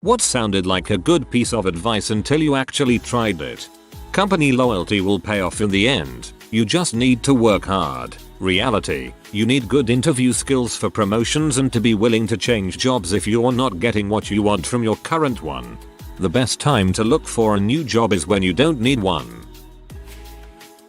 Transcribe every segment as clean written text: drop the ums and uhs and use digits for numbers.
What sounded like a good piece of advice until you actually tried it. Company loyalty will pay off in the end. You just need to work hard. Reality, you need good interview skills for promotions and to be willing to change jobs if you're not getting what you want from your current one. The best time to look for a new job is when you don't need one.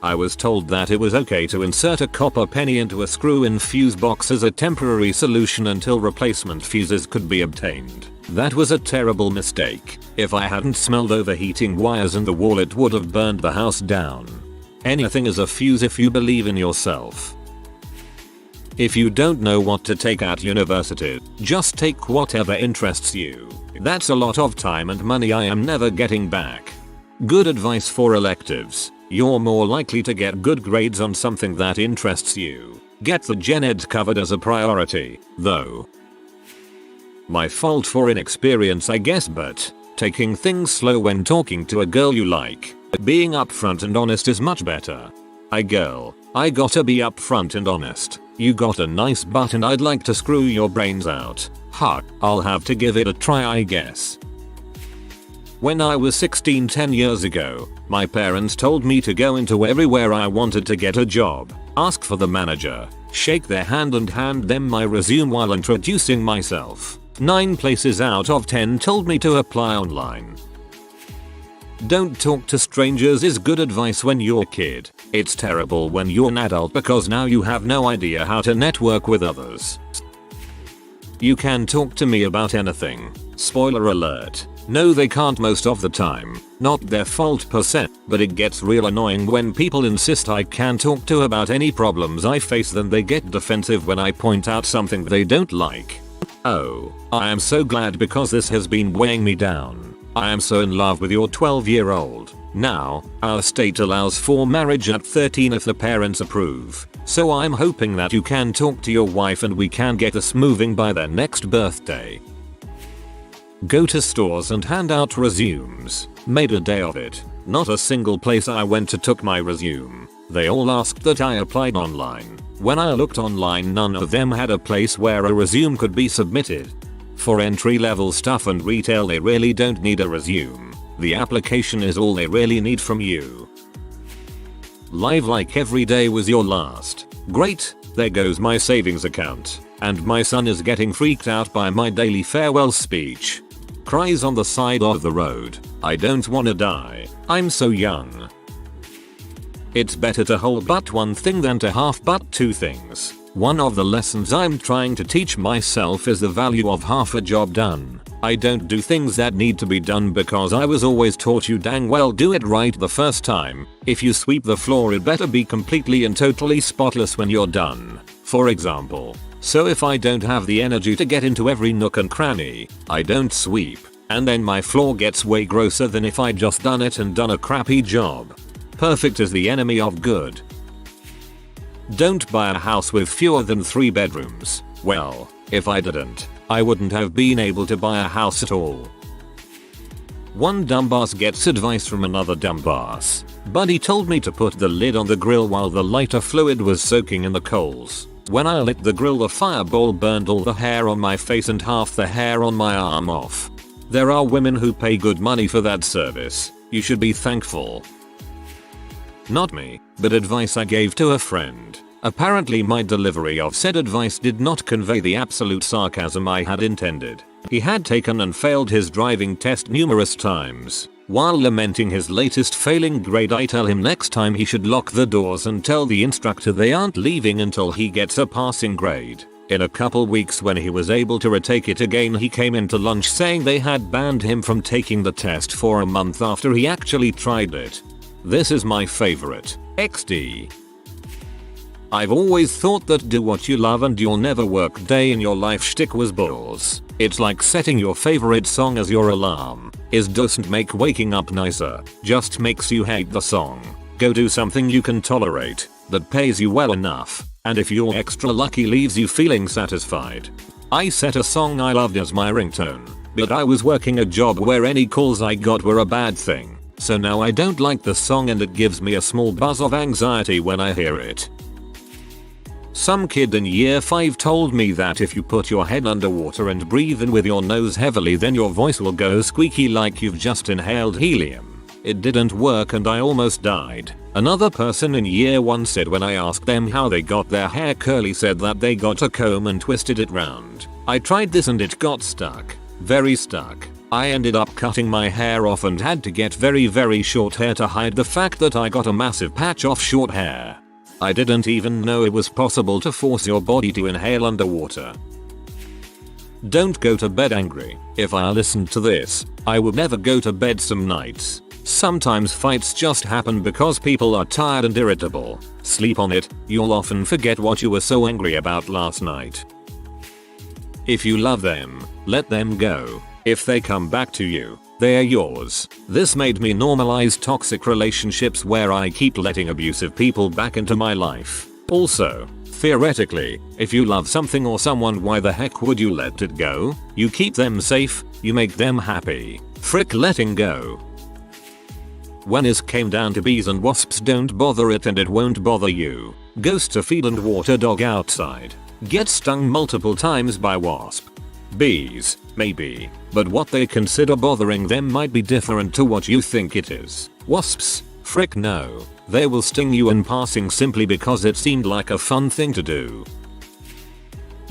I was told that it was okay to insert a copper penny into a screw-in fuse box as a temporary solution until replacement fuses could be obtained. That was a terrible mistake. If I hadn't smelled overheating wires in the wall, it would have burned the house down. Anything is a fuse if you believe in yourself. If you don't know what to take at university, just take whatever interests you. That's a lot of time and money I am never getting back. Good advice for electives. You're more likely to get good grades on something that interests you. Get the gen eds covered as a priority, though. My fault for inexperience, I guess, but taking things slow when talking to a girl you like. Being upfront and honest is much better. Hey girl, I gotta be upfront and honest. You got a nice butt and I'd like to screw your brains out. Ha, I'll have to give it a try, I guess. When I was 16 10 years ago, my parents told me to go into everywhere I wanted to get a job, ask for the manager, shake their hand and hand them my resume while introducing myself. 9 places out of 10 told me to apply online. Don't talk to strangers is good advice when you're a kid. It's terrible when you're an adult because now you have no idea how to network with others. You can talk to me about anything. Spoiler alert. No, they can't most of the time. Not their fault per se, but it gets real annoying when people insist I can talk to about any problems I face, then they get defensive when I point out something they don't like. Oh, I am so glad because this has been weighing me down. I am so in love with your 12-year-old. Now, our state allows for marriage at 13 if the parents approve. So I'm hoping that you can talk to your wife and we can get this moving by their next birthday. Go to stores and hand out resumes. Made a day of it. Not a single place I went to took my resume. They all asked that I applied online. When I looked online, none of them had a place where a resume could be submitted. For entry-level stuff and retail, they really don't need a resume. The application is all they really need from you. Live like every day was your last. Great, there goes my savings account. And my son is getting freaked out by my daily farewell speech. Cries on the side of the road. I don't wanna die. I'm so young. It's better to whole but one thing than to half but two things. One of the lessons I'm trying to teach myself is the value of half a job done. I don't do things that need to be done because I was always taught you dang well do it right the first time. If you sweep the floor, it better be completely and totally spotless when you're done. For example. So if I don't have the energy to get into every nook and cranny, I don't sweep. And then my floor gets way grosser than if I'd just done it and done a crappy job. Perfect is the enemy of good. Don't buy a house with fewer than 3 bedrooms. Well, if I didn't, I wouldn't have been able to buy a house at all. One dumbass gets advice from another dumbass. Buddy told me to put the lid on the grill while the lighter fluid was soaking in the coals. When I lit the grill, the fireball burned all the hair on my face and half the hair on my arm off. There are women who pay good money for that service. You should be thankful. Not me, but advice I gave to a friend. Apparently my delivery of said advice did not convey the absolute sarcasm I had intended. He had taken and failed his driving test numerous times. While lamenting his latest failing grade, I tell him next time he should lock the doors and tell the instructor they aren't leaving until he gets a passing grade. In a couple weeks, when he was able to retake it again, he came into lunch saying they had banned him from taking the test for a month after he actually tried it. This is my favorite. XD. I've always thought that do what you love and you'll never work day in your life shtick was balls. It's like setting your favorite song as your alarm. It doesn't make waking up nicer, just makes you hate the song. Go do something you can tolerate, that pays you well enough, and if you're extra lucky leaves you feeling satisfied. I set a song I loved as my ringtone, but I was working a job where any calls I got were a bad thing, so now I don't like the song and it gives me a small buzz of anxiety when I hear it. Some kid in year 5 told me that if you put your head underwater and breathe in with your nose heavily, then your voice will go squeaky like you've just inhaled helium. It didn't work and I almost died. Another person in year 1 said when I asked them how they got their hair curly, said that they got a comb and twisted it round. I tried this and it got stuck. Very stuck. I ended up cutting my hair off and had to get very short hair to hide the fact that I got a massive patch of short hair. I didn't even know it was possible to force your body to inhale underwater. Don't go to bed angry. If I listened to this, I would never go to bed some nights. Sometimes fights just happen because people are tired and irritable. Sleep on it, you'll often forget what you were so angry about last night. If you love them, let them go. If they come back to you, they are yours. This made me normalize toxic relationships where I keep letting abusive people back into my life. Also, theoretically, if you love something or someone, why the heck would you let it go? You keep them safe, you make them happy. Frick letting go. When it came down to bees and wasps, don't bother it and it won't bother you. Goes to feed and water dog outside. Get stung multiple times by wasp. Bees, maybe, but what they consider bothering them might be different to what you think it is. Wasps? Frick no. They will sting you in passing simply because it seemed like a fun thing to do.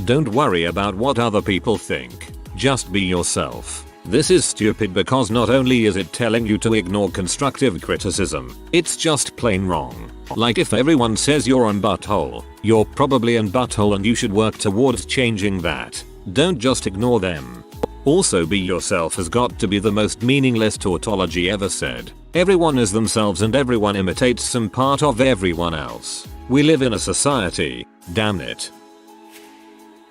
Don't worry about what other people think. Just be yourself. This is stupid because not only is it telling you to ignore constructive criticism, it's just plain wrong. Like if everyone says you're an butthole, you're probably an butthole and you should work towards changing that. Don't just ignore them. Also, be yourself has got to be the most meaningless tautology ever said. Everyone is themselves and everyone imitates some part of everyone else. We live in a society, damn it.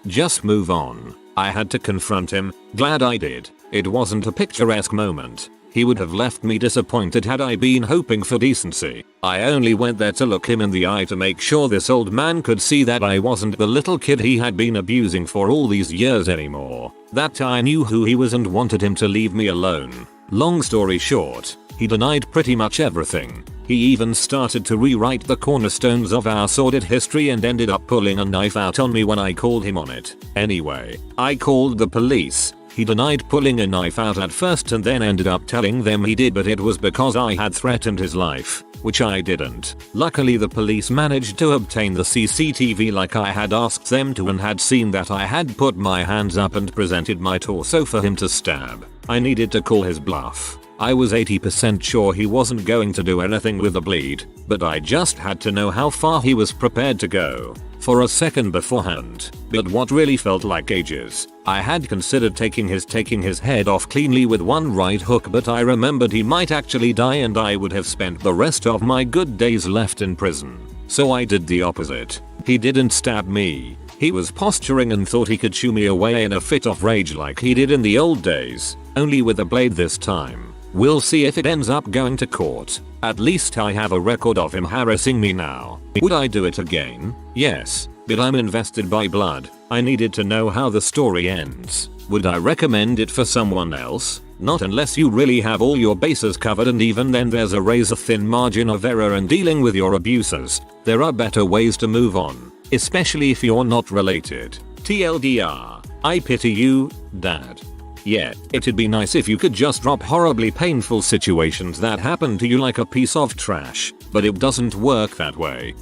Just move on. I had to confront him, glad I did. It wasn't a picturesque moment. He would have left me disappointed had I been hoping for decency. I only went there to look him in the eye to make sure this old man could see that I wasn't the little kid he had been abusing for all these years anymore. That I knew who he was and wanted him to leave me alone. Long story short, he denied pretty much everything. He even started to rewrite the cornerstones of our sordid history and ended up pulling a knife out on me when I called him on it. Anyway, I called the police. He denied pulling a knife out at first and then ended up telling them he did, but it was because I had threatened his life, which I didn't. Luckily the police managed to obtain the CCTV like I had asked them to and had seen that I had put my hands up and presented my torso for him to stab. I needed to call his bluff. I was 80% sure he wasn't going to do anything with the bleed, but I just had to know how far he was prepared to go. For a second beforehand, but what really felt like ages, I had considered taking his head off cleanly with one right hook, but I remembered he might actually die and I would have spent the rest of my good days left in prison. So I did the opposite. He didn't stab me. He was posturing and thought he could shoo me away in a fit of rage like he did in the old days, only with a blade this time. We'll see if it ends up going to court. At least I have a record of him harassing me now. Would I do it again? Yes, but I'm invested by blood. I needed to know how the story ends. Would I recommend it for someone else? Not unless you really have all your bases covered, and even then there's a razor thin margin of error in dealing with your abusers. There are better ways to move on, especially if you're not related. TLDR, I pity you, Dad. Yeah, it'd be nice if you could just drop horribly painful situations that happen to you like a piece of trash, but it doesn't work that way.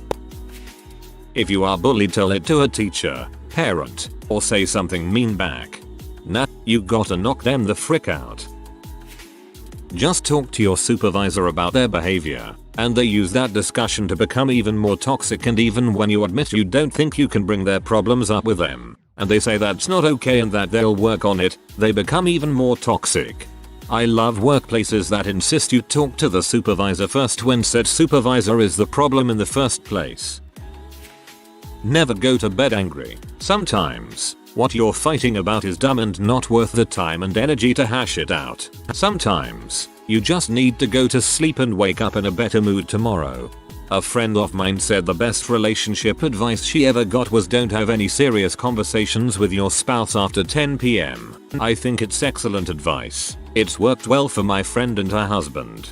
If you are bullied, tell it to a teacher, parent, or say something mean back. Nah, you gotta knock them the frick out. Just talk to your supervisor about their behavior, and they use that discussion to become even more toxic, and even when you admit you don't think you can bring their problems up with them, and they say that's not okay and that they'll work on it, they become even more toxic. I love workplaces that insist you talk to the supervisor first when said supervisor is the problem in the first place. Never go to bed angry. Sometimes, what you're fighting about is dumb and not worth the time and energy to hash it out. Sometimes, you just need to go to sleep and wake up in a better mood tomorrow. A friend of mine said the best relationship advice she ever got was don't have any serious conversations with your spouse after 10 PM. I think it's excellent advice. It's worked well for my friend and her husband.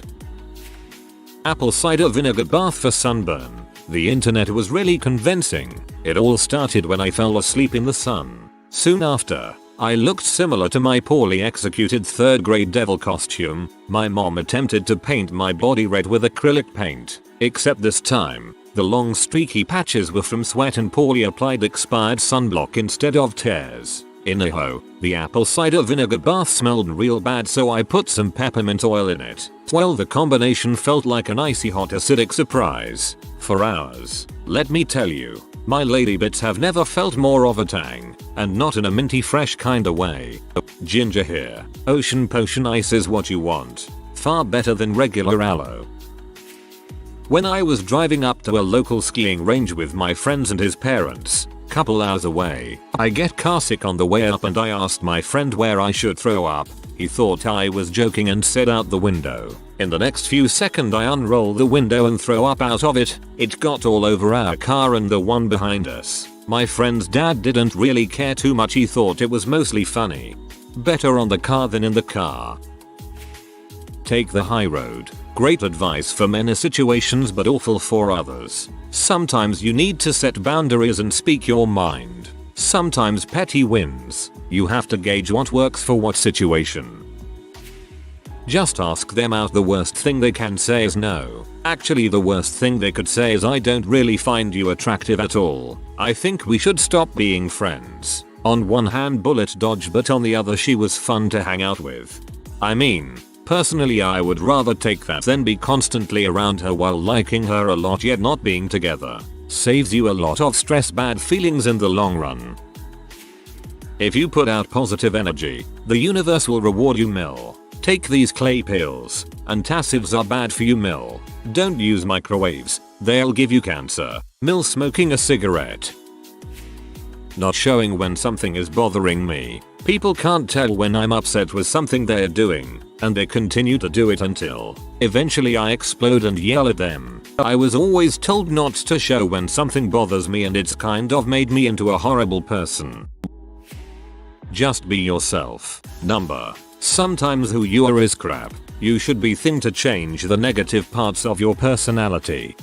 Apple cider vinegar bath for sunburn. The internet was really convincing. It all started when I fell asleep in the sun. Soon after, I looked similar to my poorly executed 3rd grade devil costume. My mom attempted to paint my body red with acrylic paint, except this time, the long streaky patches were from sweat and poorly applied expired sunblock instead of tears. Anyhow, the apple cider vinegar bath smelled real bad, so I put some peppermint oil in it. Well, the combination felt like an icy hot acidic surprise. For hours. Let me tell you, my lady bits have never felt more of a tang, and not in a minty fresh kinda way. Ginger here. Ocean potion ice is what you want. Far better than regular aloe. When I was driving up to a local skiing range with my friends and his parents, couple hours away, I get carsick on the way up and I asked my friend where I should throw up. He thought I was joking and said out the window. In the next few seconds I unroll the window and throw up out of it. It got all over our car and the one behind us. My friend's dad didn't really care too much, he thought it was mostly funny. Better on the car than in the car. Take the high road. Great advice for many situations but awful for others. Sometimes you need to set boundaries and speak your mind. Sometimes petty wins. You have to gauge what works for what situation. Just ask them out. The worst thing they can say is no. Actually, the worst thing they could say is I don't really find you attractive at all. I think we should stop being friends. On one hand, bullet dodge, but on the other, she was fun to hang out with. I mean, personally I would rather take that than be constantly around her while liking her a lot yet not being together. Saves you a lot of stress, bad feelings in the long run. If you put out positive energy, the universe will reward you. Take these clay pills. Antacids are bad for you. Don't use microwaves, they'll give you cancer. Smoking a cigarette. Not showing when something is bothering me. People can't tell when I'm upset with something they're doing, and they continue to do it until eventually I explode and yell at them. I was always told not to show when something bothers me, and it's kind of made me into a horrible person. Just be yourself. Sometimes who you are is crap. You should be thin to change the negative parts of your personality.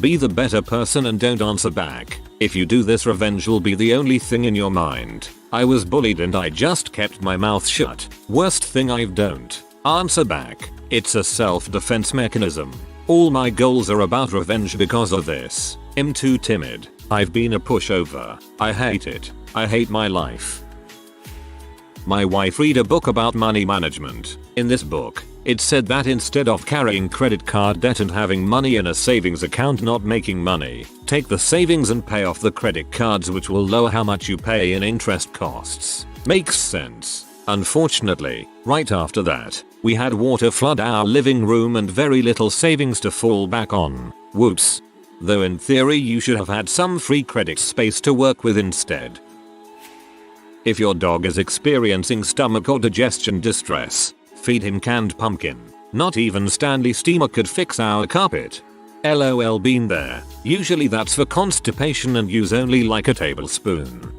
Be the better person and don't answer back. If you do this, revenge will be the only thing in your mind. I was bullied and I just kept my mouth shut. Worst thing, I don't answer back. It's a self-defense mechanism. All my goals are about revenge because of this. I'm too timid. I've been a pushover. I hate it. I hate my life. My wife read a book about money management. In this book, it said that instead of carrying credit card debt and having money in a savings account not making money, take the savings and pay off the credit cards, which will lower how much you pay in interest costs. Makes sense. Unfortunately, right after that, we had water flood our living room and very little savings to fall back on. Whoops. Though in theory you should have had some free credit space to work with instead. If your dog is experiencing stomach or digestion distress, feed him canned pumpkin. Not even Stanley Steamer could fix our carpet. LOL, been there. Usually that's for constipation and use only like a tablespoon.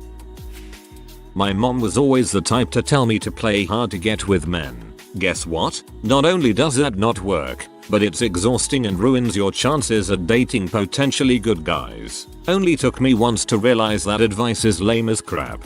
My mom was always the type to tell me to play hard to get with men. Guess what? Not only does that not work, but it's exhausting and ruins your chances at dating potentially good guys. Only took me once to realize that advice is lame as crap.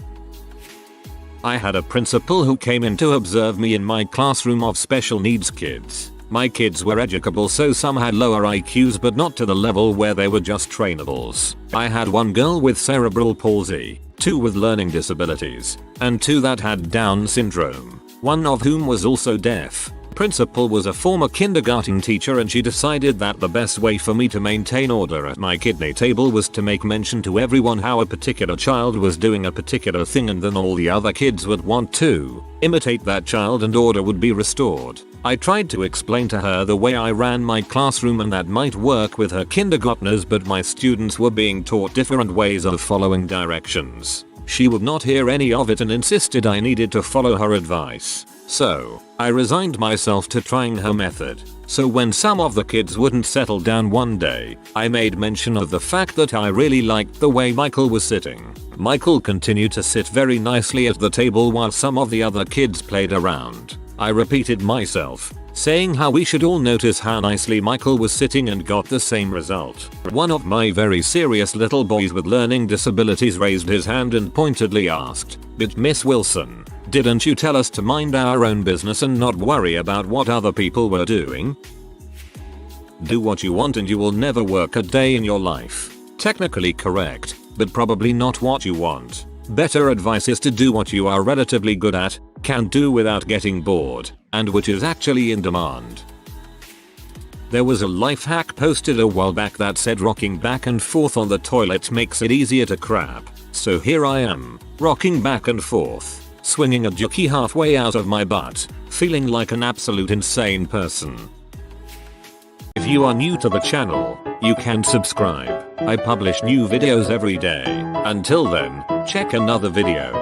I had a principal who came in to observe me in my classroom of special needs kids. My kids were educable, so some had lower IQs but not to the level where they were just trainables. I had one girl with cerebral palsy, 2 with learning disabilities, and 2 that had Down syndrome, one of whom was also deaf. Principal was a former kindergarten teacher, and she decided that the best way for me to maintain order at my kidney table was to make mention to everyone how a particular child was doing a particular thing, and then all the other kids would want to imitate that child and order would be restored. I tried to explain to her the way I ran my classroom and that might work with her kindergartners, but my students were being taught different ways of following directions. She would not hear any of it and insisted I needed to follow her advice. So, I resigned myself to trying her method. So when some of the kids wouldn't settle down one day, I made mention of the fact that I really liked the way Michael was sitting. Michael continued to sit very nicely at the table while some of the other kids played around. I repeated myself, saying how we should all notice how nicely Michael was sitting and got the same result. One of my very serious little boys with learning disabilities raised his hand and pointedly asked, "But Miss Wilson, didn't you tell us to mind our own business and not worry about what other people were doing?" Do what you want and you will never work a day in your life. Technically correct, but probably not what you want. Better advice is to do what you are relatively good at, can do without getting bored, and which is actually in demand. There was a life hack posted a while back that said rocking back and forth on the toilet makes it easier to crap. So here I am, rocking back and forth, swinging a jookie halfway out of my butt, feeling like an absolute insane person. If you are new to the channel, you can subscribe. I publish new videos every day. Until then, check another video.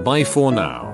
Bye for now.